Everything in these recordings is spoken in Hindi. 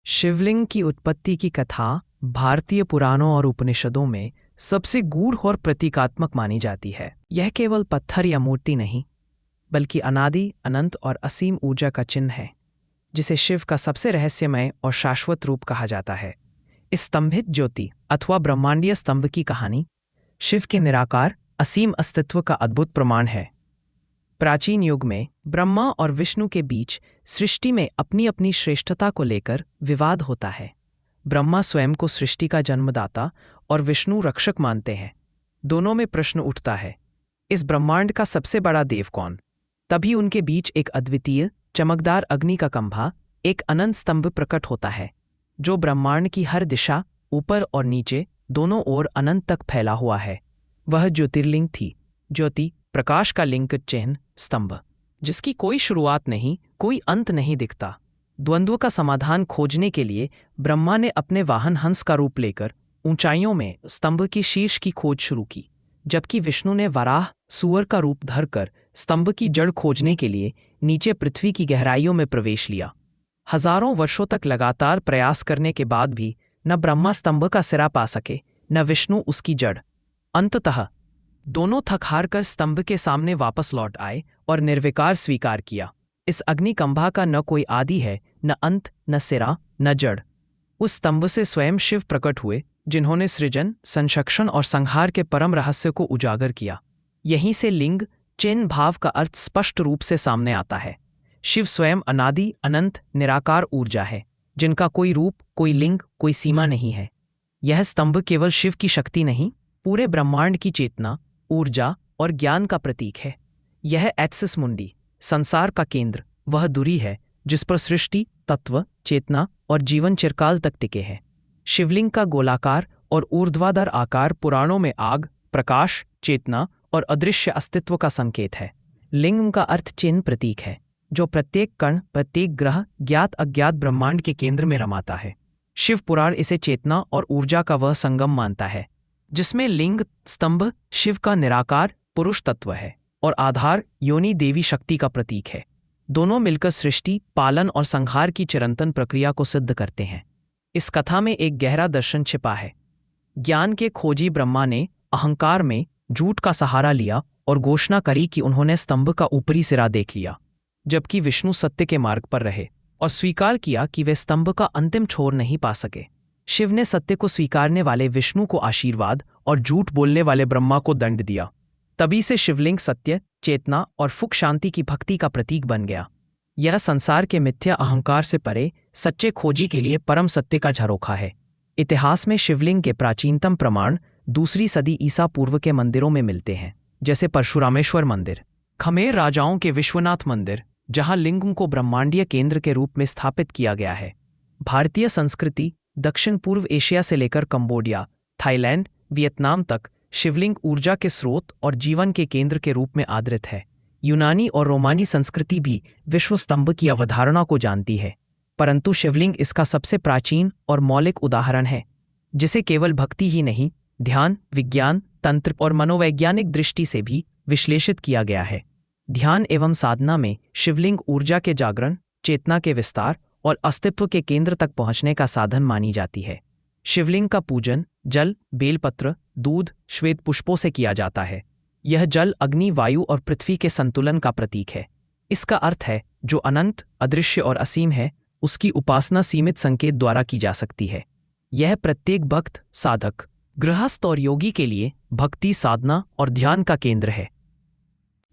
शिवलिंग की उत्पत्ति की कथा भारतीय पुराणों और उपनिषदों में सबसे गूढ़ और प्रतीकात्मक मानी जाती है। यह केवल पत्थर या मूर्ति नहीं, बल्कि अनादि, अनंत और असीम ऊर्जा का चिन्ह है, जिसे शिव का सबसे रहस्यमय और शाश्वत रूप कहा जाता है। इस स्तंभित ज्योति अथवा ब्रह्मांडीय स्तंभ की कहानी शिव के निराकार, असीम अस्तित्व का अद्भुत प्रमाण है। प्राचीन युग में ब्रह्मा और विष्णु के बीच सृष्टि में अपनी अपनी श्रेष्ठता को लेकर विवाद होता है। ब्रह्मा स्वयं को सृष्टि का जन्मदाता और विष्णु रक्षक मानते हैं। दोनों में प्रश्न उठता है, इस ब्रह्मांड का सबसे बड़ा देव कौन? तभी उनके बीच एक अद्वितीय, चमकदार अग्नि का खंभा, एक अनंत स्तंभ प्रकट होता है, जो ब्रह्मांड की हर दिशा, ऊपर और नीचे, दोनों ओर अनंत तक फैला हुआ है। वह ज्योतिर्लिंग थी, ज्योति, प्रकाश का लिंग चिन्ह, स्तंभ, जिसकी कोई शुरुआत नहीं, कोई अंत नहीं दिखता। द्वंद्व का समाधान खोजने के लिए ब्रह्मा ने अपने वाहन हंस का रूप लेकर ऊंचाइयों में स्तंभ की शीर्ष की खोज शुरू की, जबकि विष्णु ने वराह, सूअर का रूप धरकर स्तंभ की जड़ खोजने के लिए नीचे पृथ्वी की गहराइयों में प्रवेश लिया। हजारों वर्षों तक लगातार प्रयास करने के बाद भी न ब्रह्मा स्तंभ का सिरा पा सके, न विष्णु उसकी जड़। अंततः दोनों थक हार कर स्तंभ के सामने वापस लौट आए और निर्विकार स्वीकार किया, इस अग्निकंभा का न कोई आदि है, न अंत, न सिरा, न जड़। उस स्तंभ से स्वयं शिव प्रकट हुए, जिन्होंने सृजन, संरक्षण और संहार के परम रहस्य को उजागर किया। यहीं से लिंग चिन्ह भाव का अर्थ स्पष्ट रूप से सामने आता है। शिव स्वयं अनादि, अनंत, निराकार ऊर्जा है, जिनका कोई रूप, कोई लिंग, कोई सीमा नहीं है। यह स्तंभ केवल शिव की शक्ति नहीं, पूरे ब्रह्मांड की चेतना, ऊर्जा और ज्ञान का प्रतीक है। यह एक्सिस मुंडी, संसार का केंद्र, वह धुरी है जिस पर सृष्टि, तत्व, चेतना और जीवन चिरकाल तक टिके हैं। शिवलिंग का गोलाकार और ऊर्ध्वाधर आकार पुराणों में आग, प्रकाश, चेतना और अदृश्य अस्तित्व का संकेत है। लिंग का अर्थ चिन्ह, प्रतीक है, जो प्रत्येक कण, प्रत्येक ग्रह, ज्ञात अज्ञात ब्रह्मांड के केंद्र में रमाता है। शिव पुराण इसे चेतना और ऊर्जा का वह संगम मानता है, जिसमें लिंग स्तंभ शिव का निराकार पुरुष तत्व है और आधार योनि देवी शक्ति का प्रतीक है। दोनों मिलकर सृष्टि, पालन और संहार की चिरंतन प्रक्रिया को सिद्ध करते हैं। इस कथा में एक गहरा दर्शन छिपा है। ज्ञान के खोजी ब्रह्मा ने अहंकार में झूठ का सहारा लिया और घोषणा करी कि उन्होंने स्तंभ का ऊपरी सिरा देख लिया, जबकि विष्णु सत्य के मार्ग पर रहे और स्वीकार किया कि वे स्तंभ का अंतिम छोर नहीं पा सके। शिव ने सत्य को स्वीकारने वाले विष्णु को आशीर्वाद और झूठ बोलने वाले ब्रह्मा को दंड दिया। तभी से शिवलिंग सत्य, चेतना और सुख शांति की भक्ति का प्रतीक बन गया। यह संसार के मिथ्या अहंकार से परे सच्चे खोजी के लिए परम सत्य का झरोखा है। इतिहास में शिवलिंग के प्राचीनतम प्रमाण 2री सदी ईसा पूर्व के मंदिरों में मिलते हैं, जैसे परशुरामेश्वर मंदिर, खमेर राजाओं के विश्वनाथ मंदिर, जहां लिंग को ब्रह्मांडीय केंद्र के रूप में स्थापित किया गया है। भारतीय संस्कृति दक्षिण पूर्व एशिया से लेकर कंबोडिया, थाईलैंड, वियतनाम तक शिवलिंग ऊर्जा के स्रोत और जीवन के केंद्र के रूप में आदृत है। यूनानी और रोमानी संस्कृति भी विश्व स्तंभ की अवधारणा को जानती है, परंतु शिवलिंग इसका सबसे प्राचीन और मौलिक उदाहरण है, जिसे केवल भक्ति ही नहीं, ध्यान, विज्ञान, तंत्र और मनोवैज्ञानिक दृष्टि से भी विश्लेषित किया गया है। ध्यान एवं साधना में शिवलिंग ऊर्जा के जागरण, चेतना के विस्तार और अस्तित्व के केंद्र तक पहुंचने का साधन मानी जाती है। शिवलिंग का पूजन जल, बेलपत्र, दूध, श्वेत पुष्पों से किया जाता है। यह जल अग्नि, वायु और पृथ्वी के संतुलन का प्रतीक है। इसका अर्थ है, जो अनंत, अदृश्य और असीम है, उसकी उपासना सीमित संकेत द्वारा की जा सकती है। यह प्रत्येक भक्त, साधक, गृहस्थ और योगी के लिए भक्ति, साधना और ध्यान का केंद्र है।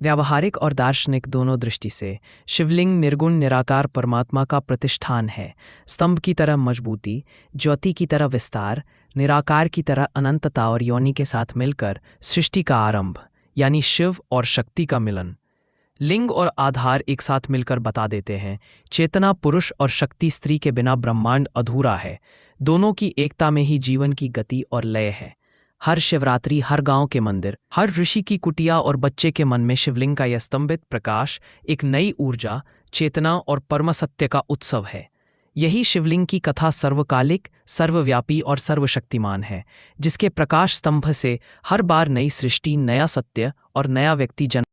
व्यावहारिक और दार्शनिक दोनों दृष्टि से शिवलिंग निर्गुण निराकार परमात्मा का प्रतिष्ठान है। स्तंभ की तरह मजबूती, ज्योति की तरह विस्तार, निराकार की तरह अनंतता और योनि के साथ मिलकर सृष्टि का आरंभ, यानी शिव और शक्ति का मिलन। लिंग और आधार एक साथ मिलकर बता देते हैं, चेतना पुरुष और शक्ति स्त्री के बिना ब्रह्मांड अधूरा है। दोनों की एकता में ही जीवन की गति और लय है। हर शिवरात्रि, हर गांव के मंदिर, हर ऋषि की कुटिया और बच्चे के मन में शिवलिंग का यह स्तंभित प्रकाश एक नई ऊर्जा, चेतना और परम सत्य का उत्सव है। यही शिवलिंग की कथा सर्वकालिक, सर्वव्यापी और सर्वशक्तिमान है, जिसके प्रकाश स्तंभ से हर बार नई सृष्टि, नया सत्य और नया व्यक्ति जन्म